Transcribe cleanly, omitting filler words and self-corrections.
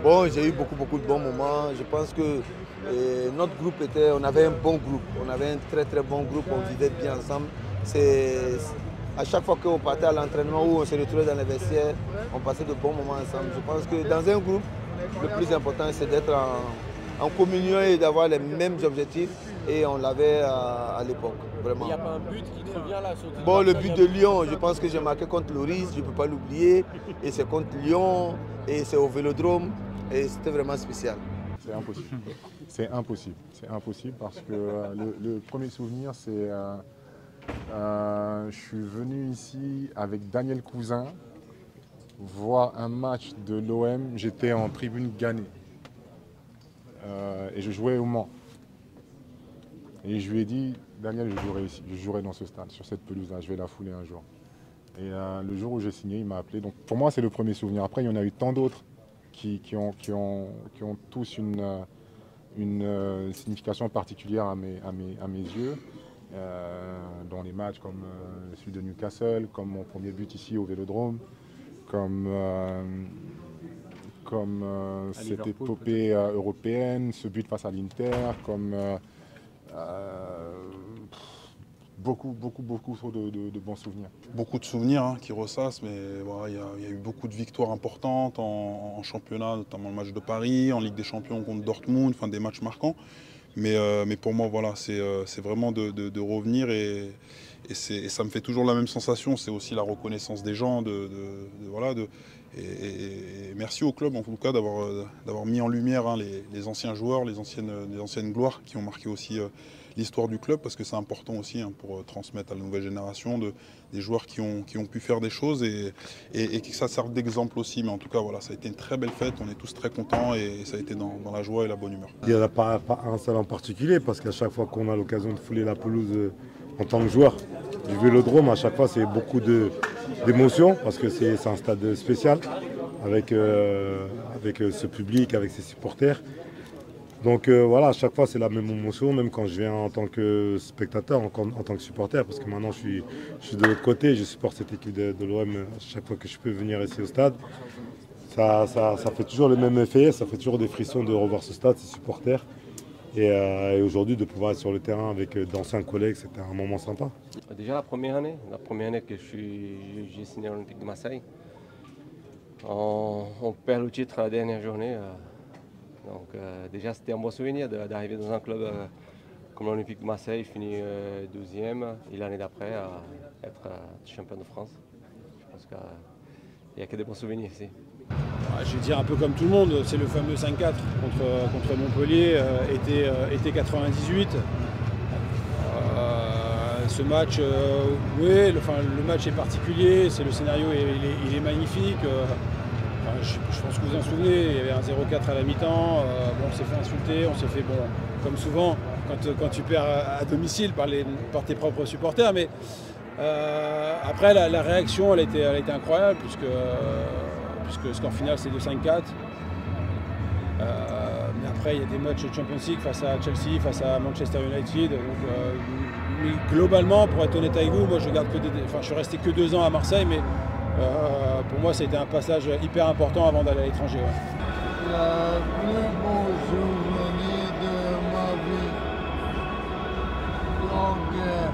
Bon, j'ai eu beaucoup de bons moments. Je pense que notre groupe on avait un bon groupe. On avait un très bon groupe. On vivait bien ensemble. À chaque fois qu'on partait à l'entraînement ou on se retrouvait dans les vestiaires, on passait de bons moments ensemble. Je pense que dans un groupe, le plus important, c'est d'être en communion et d'avoir les mêmes objectifs. Et on l'avait à l'époque, vraiment. Il n'y a pas un but qui te revient là? Bon, le but de Lyon, je pense que j'ai marqué contre Loris, je ne peux pas l'oublier. Et c'est contre Lyon, et c'est au Vélodrome. Et c'était vraiment spécial. C'est impossible. C'est impossible. C'est impossible parce que le premier souvenir, c'est je suis venu ici avec Daniel Cousin voir un match de l'OM. J'étais en tribune Gannet et je jouais au Mans. Et je lui ai dit, Daniel, je jouerai ici, je jouerai dans ce stade, sur cette pelouse-là, je vais la fouler un jour. Et le jour où j'ai signé, il m'a appelé. Donc pour moi, c'est le premier souvenir. Après, il y en a eu tant d'autres qui ont tous une signification particulière à mes yeux, dans les matchs comme celui de Newcastle, comme mon premier but ici au Vélodrome, comme cette épopée européenne, ce but face à l'Inter, comme beaucoup de bons souvenirs. Beaucoup de souvenirs hein, qui ressassent, mais voilà, il y a eu beaucoup de victoires importantes en championnat, notamment le match de Paris, en Ligue des Champions contre Dortmund, enfin des matchs marquants. Mais pour moi, voilà, c'est vraiment de revenir et ça me fait toujours la même sensation. C'est aussi la reconnaissance des gens, et merci au club en tout cas d'avoir mis en lumière hein, les anciens joueurs, les anciennes gloires qui ont marqué aussi l'histoire du club, parce que c'est important aussi hein, pour transmettre à la nouvelle génération des joueurs qui ont pu faire des choses et que ça serve d'exemple aussi. Mais en tout cas, voilà, ça a été une très belle fête, on est tous très contents et ça a été dans la joie et la bonne humeur. Il n'y en a pas un seul en particulier, parce qu'à chaque fois qu'on a l'occasion de fouler la pelouse en tant que joueur du Vélodrome, à chaque fois c'est beaucoup d'émotions, parce que c'est un stade spécial avec ce public, avec ses supporters. Donc voilà, à chaque fois c'est la même émotion, même quand je viens en tant que spectateur, en tant que supporter, parce que maintenant je suis de l'autre côté, je supporte cette équipe de l'OM à chaque fois que je peux venir ici au stade. Ça fait toujours le même effet, ça fait toujours des frissons de revoir ce stade, ses supporters. Et aujourd'hui de pouvoir être sur le terrain avec d'anciens collègues, c'était un moment sympa. Déjà la première année que j'ai signé à l'Olympique de Marseille, on perd le titre à la dernière journée. Donc déjà c'était un bon souvenir d'arriver dans un club comme l'Olympique de Marseille, finir 12e et l'année d'après être champion de France. Je pense qu'il n'y a que des bons souvenirs ici. Je vais dire un peu comme tout le monde, c'est le fameux 5-4 contre Montpellier, été 98. Ce match, oui, le match est particulier, le scénario il est magnifique. Je pense que vous en souvenez, il y avait un 0-4 à la mi-temps, on s'est fait insulter, on s'est fait, comme souvent, quand tu perds à domicile par tes propres supporters. Mais après, la réaction, elle a été incroyable, puisque le score final, c'est de 5-4. Mais après, il y a des matchs de Champions League face à Chelsea, face à Manchester United. Mais globalement, pour être honnête avec vous, moi, je suis resté que 2 ans à Marseille, mais pour moi, ça a été un passage hyper important avant d'aller à l'étranger. Ouais. La plus beau souvenir de ma vie, longue guerre.